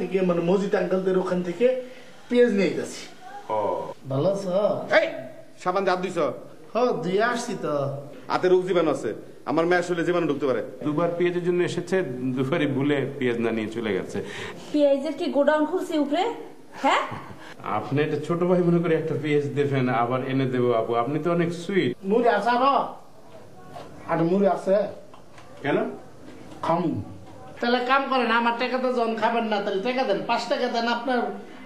থেকে মানে মজিদ আঙ্কেলদের ওখান থেকে পেঁয়াজ নিয়ে গেছি। ভালো আছো? সাবান হাত দিছ? হ্যাঁ দিয়ে আসছি তো। হাতে রোগ জীবাণু আছে, আমার মেয়ে আসলে জীবাণু ঢুকতে পারে। দুবার পেঁয়াজের জন্য এসেছে, দুবারই ভুলে পেঁয়াজ না নিয়ে চলে গেছে। পেঁয়াজের কি গোডাউন খুলছে উপরে? হ্যাঁ আপনি এটা ছোট ভাই মনে করে একটা পেঁয়াজ দেবেন, আবার এনে দেবো আপু, আপনি তো অনেক সুইট। মুড়ি আছে আর মুড়ি আছে কেন খাম? তাহলে কাম করেন, আমার টাকা তো যখন খাবেন না তাহলে টাকা দেন, 5 টাকা দেন আপনার,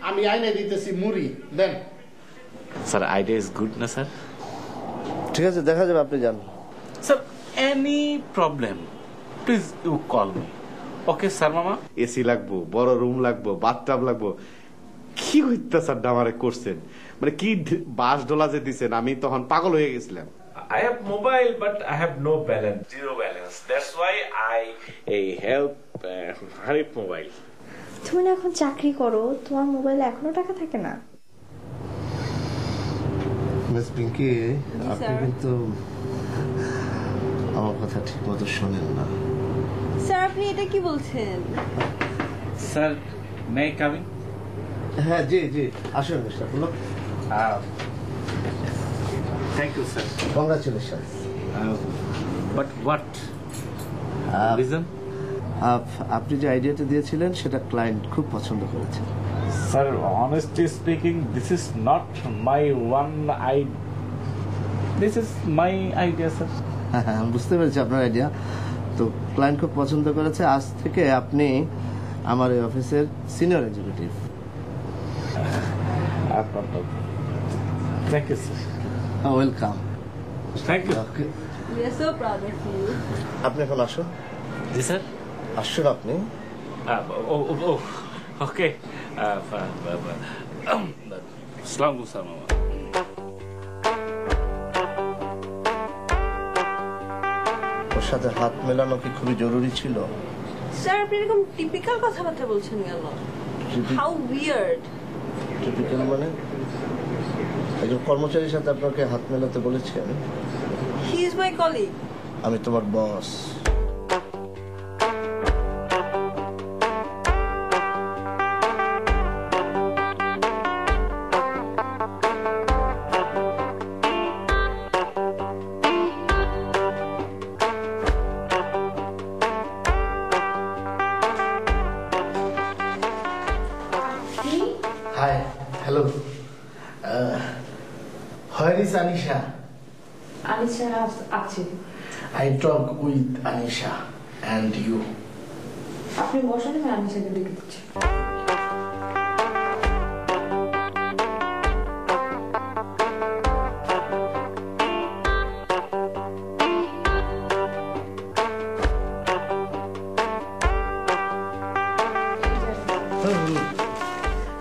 আমি আইনে দিতেছি মুড়ি দেন। স্যার আইডিয়া ইজ গুড না স্যার? ঠিক আছে দেখা যাবে, আপনি যান। Sir any problem please you call me. Okay sir মামা। এসি লাগবো, বড় রুম লাগবো, বাথটাব লাগবো। কি হইতা স্যার ডামারে করছেন, মানে কি বাস ডোলা যে দিছেন, আমি তখন পাগল হয়ে গেছিলাম। I have mobile but I have no balance, zero balance. That's why I help Harip mobile. তুমি না এখন চাকরি করো, তোমার মোবাইলে এখনো টাকা থাকে না? মিস পিঙ্কি, আপনি কিন্তু আমার কথা ঠিক মতো শোনেন না। স্যার আপনি এটা কি বলছেন? Sir, may I come in? হ্যাঁ জি জি আসুন mister Pulak. Thank you, sir. Congratulation. But what reason? আপনি যে আইডিয়াটা দিয়েছিলেন সেটা ক্লায়েন্ট খুব পছন্দ করেছে। Sir, honestly speaking, this is not my one idea. This is my idea, sir. হ্যাঁ আমি বুঝতে পেরেছি আপনার আইডিয়া, তো ক্লায়েন্ট খুব পছন্দ করেছে। আজ থেকে আপনি আমার এই অফিসের senior executive. Thank you, sir. Welcome. Thank you. We are so proud of you. আপনি এখন আসুন। Yes, sir. আসুন আপনি। Okay. Assalamu alaikum. ওর সাথে হাত মেলানো কি খুবই জরুরি ছিল? স্যার আপনি এরকম টিপিক্যাল কথাবার্তা বলছেন কেন? How weird. টিপিক্যাল মানে একজন কর্মচারীর সাথে আপনাকে হাত মেলাতে বলেছেন? He is my colleague. আমি তোমার বস। Hi, hello. Where is Anisha? Anisha আছে। I talk with Anisha and you. আপনি বসেন, আমি আনিশাকে ডেকে দিচ্ছি।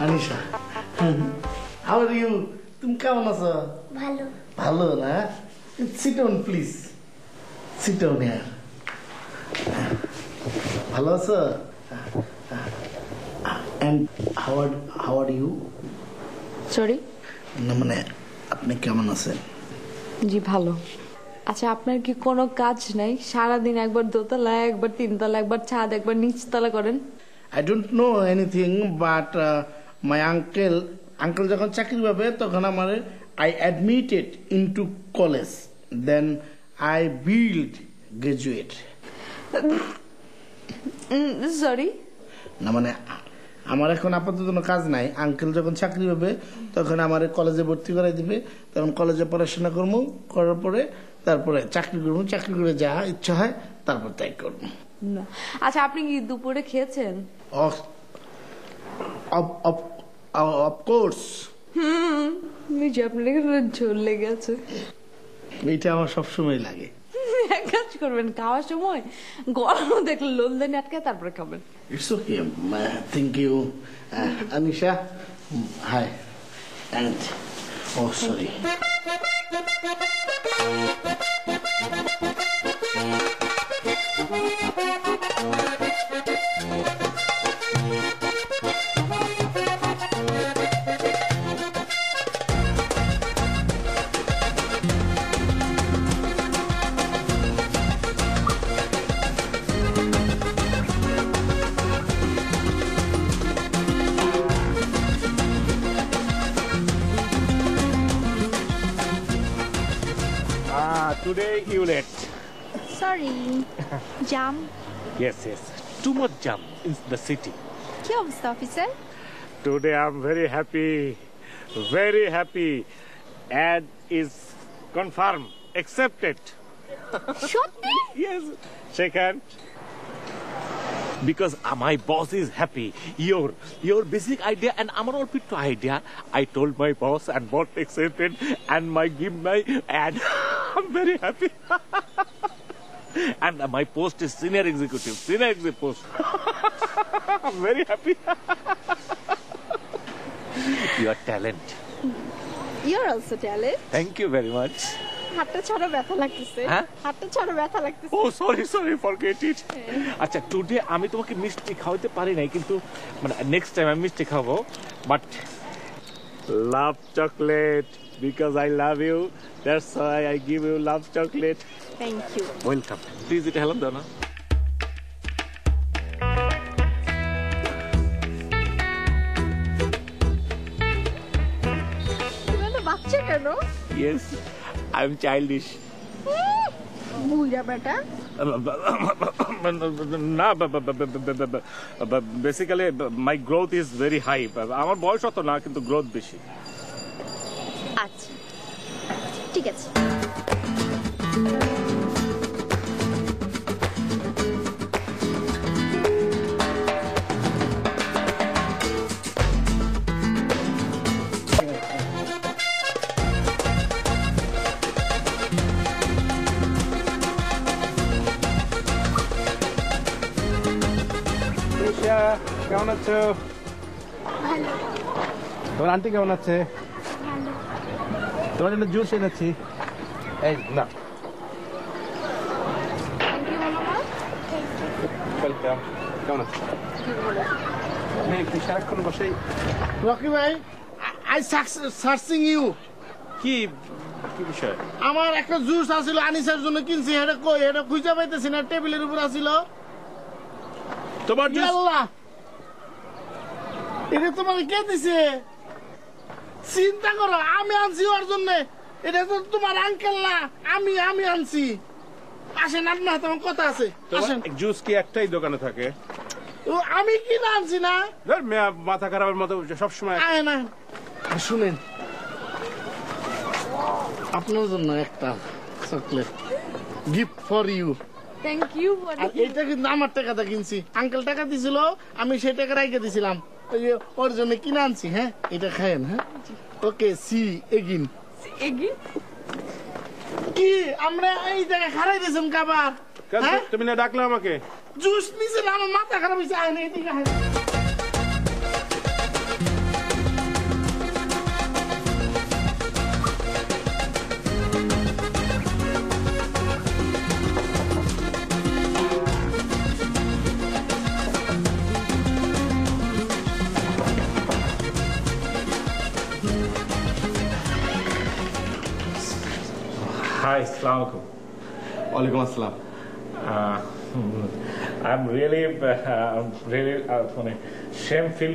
Anisha, how are you? তুমি কেমন আছো? ভালো। ভালো না? Sit down please. Sit down here. ভালো আছো? And how are you? Sorry? না মানে আপনি কেমন আছেন? জি ভালো। আচ্ছা আপনার কি কোনো কাজ নাই? সারাদিন একবার দোতলা, একবার তিনতলা, একবার ছাদ, একবার নিচতলা করেন। I don't know anything, but my uncle যখন চাকরি পাবে তখন আমার I admitted into college. Then I build graduate. Sorry, না মানে আমার এখন আপাতত কোনো কাজ নাই। আঙ্কেল যখন চাকরি পাবে তখন আমার কলেজে ভর্তি করাই দিবে, তখন কলেজে পড়াশোনা করবো, করার পরে তারপরে চাকরি করবো, চাকরি করে যা ইচ্ছা হয় তারপর তাই করবো। আচ্ছা আপনি কি দুপুরে খেয়েছেন? অফকোর্স, নিজে আপনার ঝোল লেগে আছে। এইটা আমার সবসময় লাগে। এক কাজ করবেন, খাওয়ার সময় গরম দেখলে লোলদানি আটকে তারপরে খাবেন। It's okay, thank you. Anisha, hi. And oh sorry. Today you late. Sorry jam. Yes, too much jam in the city. কি অবস্থা officer? Today I'm very happy. Ad is confirmed, accepted. সত্যি? Yes, second. Because my boss is happy. Your basic idea and our pitto idea. I told my boss and boss accepted and give my ad. I'm very happy. And my post is senior executive post. I'm very happy. Your talent. You're also talented. Thank you very much. হাতটা ছাড়া ব্যথা লাগতেছে। হ্যাঁ? হাতটা ছাড়া ব্যথা লাগতেছে। Oh, sorry, forget it. আচ্ছা, টুডে আমি তোমাকে মিষ্টি খাওয়াতে পারি নাই, কিন্তু মানে নেক্সট টাইম আমি মিষ্টি খাবো, but love chocolate, because I love you, that's why I give you love chocolate. Thank you. Welcome. Please এটা হেল্প দাও না। তুমি তো বাচ্চা কেন? Yes, I am childish. বুঝা বেটা। না, basically my growth is very high. আমার বয়স অত না, কিন্তু গ্রোথ বেশি। আচ্ছা ঠিক আছে। কেমন আছো? তোমার আন্টি কেমন আছে? তোমার জন্য জুস এনেছি, এই না। ওয়েলকাম। কেমন আছো? সারাক্ষণ বসেই। রকি ভাই, আই সার্চিং ইউ। কি বিষয়? আমার একটা জুস আছিল আনিসার জন্য কিনছি, এটা কই? এটা খুঁজে পাইতেছি না, টেবিলের উপর আছিল। তোমার জুস? আল্লাহ, এটা তোমার কে দিছে? চিন্তা করো, আমি আনছি ওর জন্য। এটা তো তোমার আঙ্কেল না, আমি আনছি। আসেন আপনার, তোমার কথা আছে, আসেন। জুস কি একটাই দোকানে থাকে? আমি কি আনছি না? মাথা খারাপের মতো সবসময়। আয় না, শুনেন, আপনার জন্য একটা chocolate gift for you. Thank you. আর এইটা কিন্তু আমার টাকাটা কিনছি, আঙ্কেল টাকা দিছিল, আমি সেই টাকা রাইখে দিছিলাম, ওই যে ওর জন্য কিনে আনছি। হ্যাঁ, এটা খায়েন। হ্যাঁ, ওকে, সি এগিন। কি আমরা এই জায়গায় খারাই দিয়েছেন কাবার? তুমি না ডাকলে আমাকে? জুস নিয়েছিলাম, আমার মাথা খারাপ হয়েছে। আয় না, এদিকে আয়। হাই, আসসালামু আলাইকুম। ওয়ালাইকুম আসসালাম। আই এম রিয়েলি মানে শেম ফিল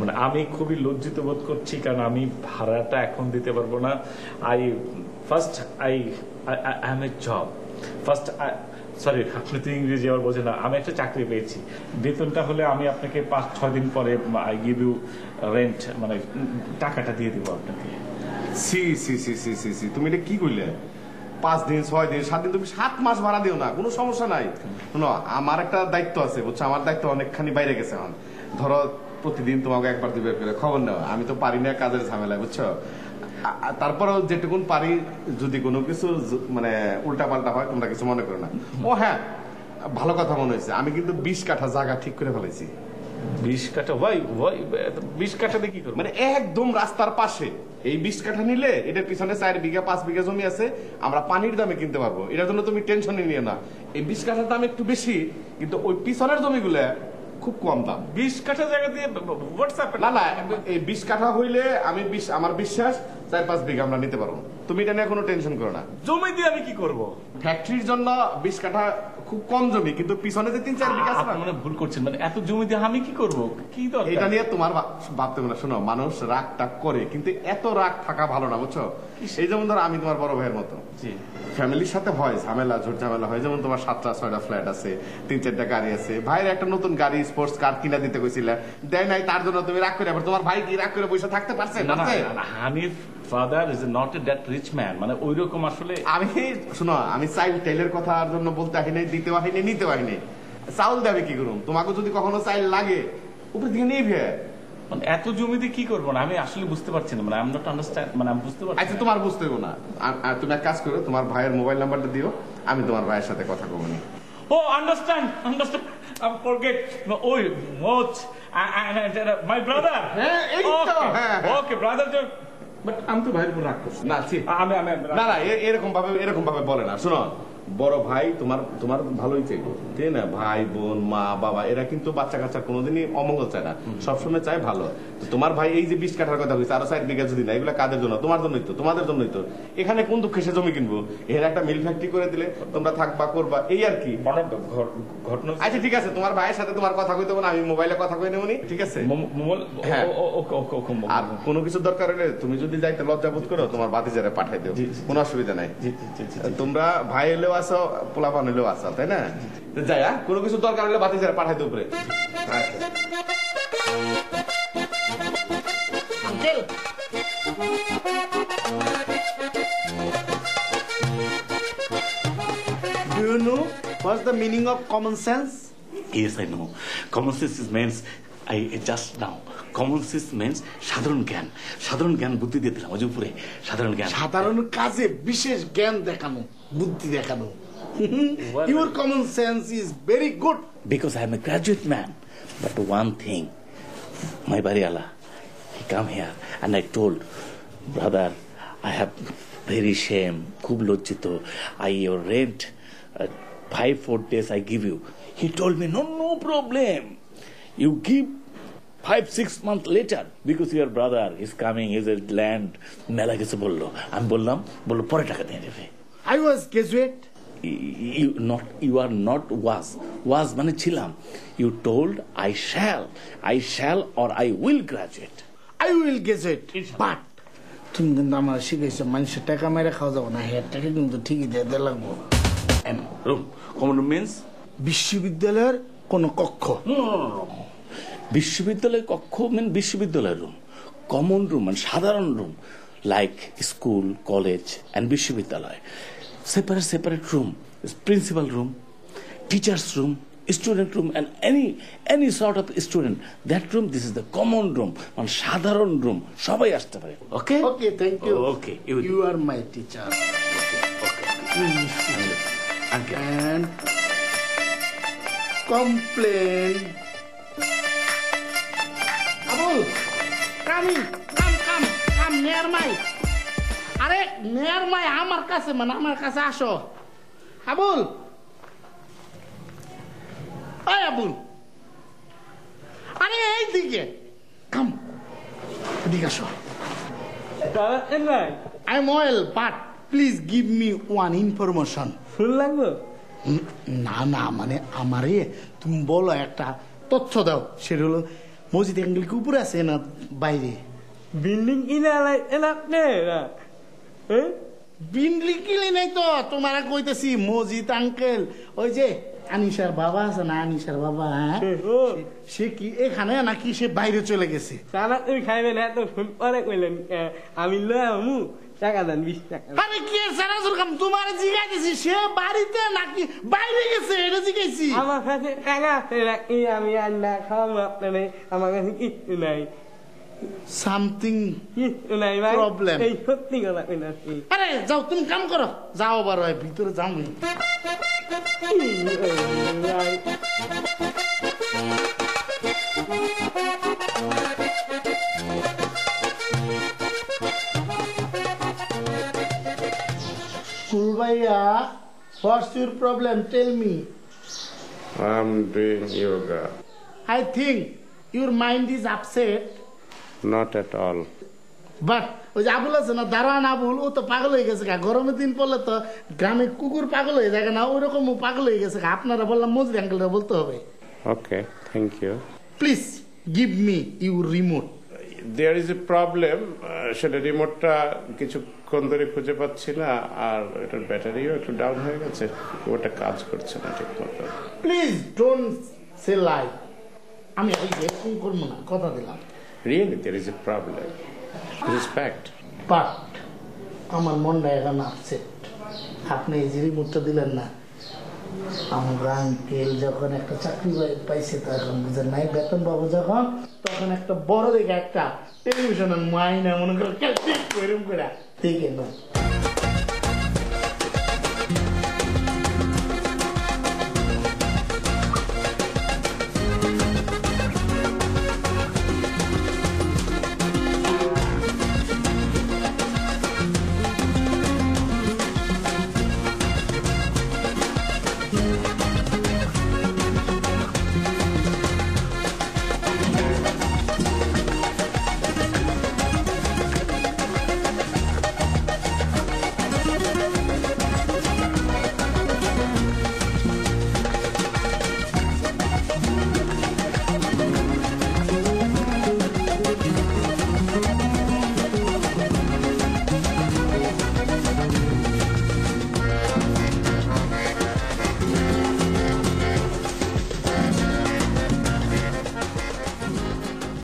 মানে আমি খুবই লজ্জিত বোধ করছি, কারণ আমি ভাড়াটা এখন দিতে পারবো না। I M A job first. Sorry, আপনি তো ইংরেজি আবার বোঝেন না। আমি একটা চাকরি পেয়েছি, বেতনটা হলে আমি আপনাকে 5-6 দিন পরে আই গিভ ইউ রেন্ট, মানে টাকাটা দিয়ে দিব আপনাকে। সি সি সি সি সি সি তুমি এটা কি করলে? 5 দিন 6 দিন 7 দিন, তুমি 7 মাস ভাড়া দিও না, কোনো সমস্যা নাই। শোনো, আমার একটা দায়িত্ব আছে বুঝছো, আমার দায়িত্ব অনেকখানি বাইরে গেছে এখন। ধরো প্রতিদিন তোমাকে একবার দুবার করে খবর নেওয়া, আমি তো পারি না কাজের ঝামেলায় বুঝছো। তারপরেও যেটুকুন পারি, যদি কোনো কিছু মানে উল্টা পাল্টা হয় তোমরা কিছু মনে করো না। ও হ্যাঁ, ভালো কথা মনে হয়েছে, আমি কিন্তু 20 কাঠা জায়গা ঠিক করে ফেলেছি। 20 কাঠা? ভাই 20 কাঠা দিয়ে কি করবো? মানে একদম রাস্তার পাশে এই 20 কাঠা নিলে এটার পিছনে 4 বিঘা 5 বিঘা জমি আছে, আমরা পানির দামে কিনতে পারবো। এটার জন্য তুমি টেনশনই নিও না। এই 20 কাঠার দাম একটু বেশি, কিন্তু ওই পিছনের জমিগুলো খুব কম দাম। 20 কাঠা জায়গা দিয়ে হোয়াটসঅ্যাপ? না না, এই 20 কাঠা হইলে আমার বিশ্বাস 4-5 বিঘা আমরা নিতে পারবো। তুমি এটা নিয়ে কোনো টেনশন করো না। জমি দিয়ে আমি কি করব? ফ্যাক্টরির জন্য 20 কাঠা খুব কম জমি, কিন্তু পিছনে যে 3-4 বিঘা আছে না, আপনি মানে ভুল করছেন। মানে এত জমি দিয়ে আমি কি করব? কি দরকার? এটা নিয়ে তোমার ভাবতে হবে না। শোনো, মানুষ রাগ টাগ করে, কিন্তু এত রাগ থাকা ভালো না বুঝছো। এই যেমন ধরো আমি তোমার বড় ভাইয়ের মতো, ফ্যামিলির সাথে হয় ঝামেলা, ঝোট ঝামেলা হয়। যেমন তোমার 7টা-6টা ফ্ল্যাট আছে, 3-4টা গাড়ি আছে। ভাইয়ের একটা নতুন গাড়ি স্পোর্টস কার কিনা দিতে কইছিলে, দেয় নাই, তার জন্য তুমি রাগ করে। আবার তোমার ভাই কি রাগ করে পয়সা থাকতে পারছে? Hanif father is not a that rich man, মানে ওইরকম আসলে। আমি শোনো, আমি চাইল্ড টেলের কথার জন্য বলতে আসি নাই, দিতে আসি নাই, নিতে আসি নাই। চাউল দেবে কি করুন, তোমাকে যদি কখনো চাইল্ড লাগে উপর দিকে নিয়ে মানে এত জমি দিয়ে কি করবো না, আমি আসলে বুঝতে পারছি না। মানে আই এম নট আন্ডারস্ট্যান্ড, মানে আমি বুঝতে পারছি। আচ্ছা, তোমার বুঝতে হবে না। তুমি এক কাজ করো, তোমার ভাইয়ের মোবাইল নাম্বারটা দিও, আমি তোমার ভাইয়ের সাথে কথা বলবো। ও understand, I forget. Oh, Moch, my brother. Okay, brother. But I'm too ভাইয়ের উপর রাগ করছি। না না, এরকম ভাবে বলে না। শোনো, বড় ভাই তোমার ভালোই চাইবো, ঠিক না? ভাই বোন মা বাবা এরা কিন্তু বাচ্চা কাচ্চা কোনোদিনই অমঙ্গল চায় না, সবসময় চায় ভালো। তোমার ভাই এই যে 20 কাঠার কথা বলছে, আরো 4 বিঘা যদি না, এগুলো কাদের জন্য? তোমার জন্যই তো, তোমাদের জন্যই তো। এখানে কোন দুঃখে সে জমি কিনবো? এর একটা মিল ফ্যাক্টরি করে দিলে তোমরা থাকবা, করবা, এই আর কি। ঘটনা। আচ্ছা ঠিক আছে, তোমার ভাইয়ের সাথে তোমার কথা কইতে হবে না, আমি মোবাইলে কথা কই নেবনি, ঠিক আছে? হ্যাঁ, আর কোনো কিছু দরকার হলে তুমি যদি যাইতে লজ্জা বোধ করো, তোমার বাতিজারে পাঠাই দেবো, কোনো অসুবিধা নাই। তোমরা ভাই হলেও আসো, পোলাপান হলেও আসো, তাই না? যাই, কোনো কিছু দরকার হলে বাতিজারে পাঠাই দেবো। Do you know what's the meaning of common sense? Yes, I know. Common sense means just now. Common sense means সাধারণ জ্ঞান। সাধারণ জ্ঞান বুদ্ধি দিয়ে দিলাম উপরে। সাধারণ জ্ঞান, সাধারণ কাজে বিশেষ জ্ঞান দেখানো, বুদ্ধি দেখানো। Your common sense is very good. Because I am a graduate man. But one thing, my bariala, he come here and I told, brother, I have very shame, খুব লজ্জিত, your rent 5-4 days I give you. He told me, no problem. You give 5-6 months later, because your brother is coming, his land মেলা কিছু বললো। আমি বললাম পরে টাকা দিয়ে দেবে। I was graduate. You are not was মানে ছিলাম। You told I shall or I will graduate. I will graduate. But তুমি কিন্তু আমার শিখাইছো মানুষের টাকা মেরে খাওয়া যাবো না, হের টাকা কিন্তু ঠিকই দিয়ে লাগবো। Common room means বিশ্ববিদ্যালয়ের কোন কক্ষ। বিশ্ববিদ্যালয়ের কক্ষ মানে বিশ্ববিদ্যালয়ের রুম। কমন রুম মানে সাধারণ room, like school, college and বিশ্ববিদ্যালয়। Separate room is principal room, teacher's room, student room, and any sort of student. That room, this is the common room, মানে সাধারণ রুম, সবাই আসতে পারে। Okay? Okay, thank you. Okay. You are my teacher. Okay. And complain. Abul, come near my. আরে near my আমার কাছে, মানে আমার কাছে আসো। আবুল, ওই আবুল, আরে এইদিকে কাম, এদিকে আসো। I'm well, but please give me one information. ফুল লাগবে? না মানে আমারে তুমি বলো একটা তথ্য দাও, সেটা হলো মসজিদ আঙ্কেল কি উপরে আছে না বাইরে? বিল্ডিং কিনে আলাইছেন আপনি না? হ্যাঁ, বিল্ডিং কিনে নাই তো, তোমার কইতেছি মসজিদ আঙ্কেল ওই যে আনিশার বাবা আছে না, আনিশার বাবা, হ্যাঁ সে কি এখানে নাকি সে বাইরে চলে গেছে? সারা তুমি খাইবেন এত পরে কইলেন আমি লয় আমু টাকা দেন 20 টাকা। আরে কি সারা কাম তোমার জিজ্ঞাসি সে বাড়িতে নাকি বাইরে গেছে এটা জিজ্ঞাসি। আমার কাছে টাকা আছে নাকি আমি আর না খাওয়াবো আপনারে? আমার কাছে কিচ্ছু নাই, সামথিং কিচ্ছু নাই ভাই, Problem. এই সত্যি কথা কইনাছি। আরে যাও তুমি কাম করো, যাও আবার ওই ভিতরে যাও নি। Purvaya, what's your problem? Tell me. I'm doing yoga. I think your mind is upset. Not at all. But ওই যে আবুল আছে না, দারোয়ান আবুল, ও তো পাগল হয়ে গেছে। গরমের দিন পড়লে তো গ্রামে কুকুর পাগল হয়ে যায় না, ওই রকম পাগল হয়ে গেছে। আপনারা বললাম মজুরি আঙ্কেলরা বলতে হবে। Okay, thank you. Please give me your remote. There is a problem. সেটা রিমোটটা কিছুক্ষণ ধরে খুঁজে পাচ্ছি না, আর এটার ব্যাটারিও একটু ডাউন হয়ে গেছে, ওটা কাজ করছে না ঠিক মতো। প্লিজ ডোন্ট সে লাই। আমি এই যে ফোন করবো না, কথা দিলাম। Really, there is a problem. Respect. But আমার মনটা এখন আপসেট। আপনি এই যে রিমোটটা দিলেন না, আমার আঙ্কেল যখন একটা চাকরি পাইছে তখন বুঝেন নাই, বেতন পাবো যখন, তখন একটা বড় দেখে একটা টেলিভিশনের মাইনা মনে করো এরকম করে দেখে না।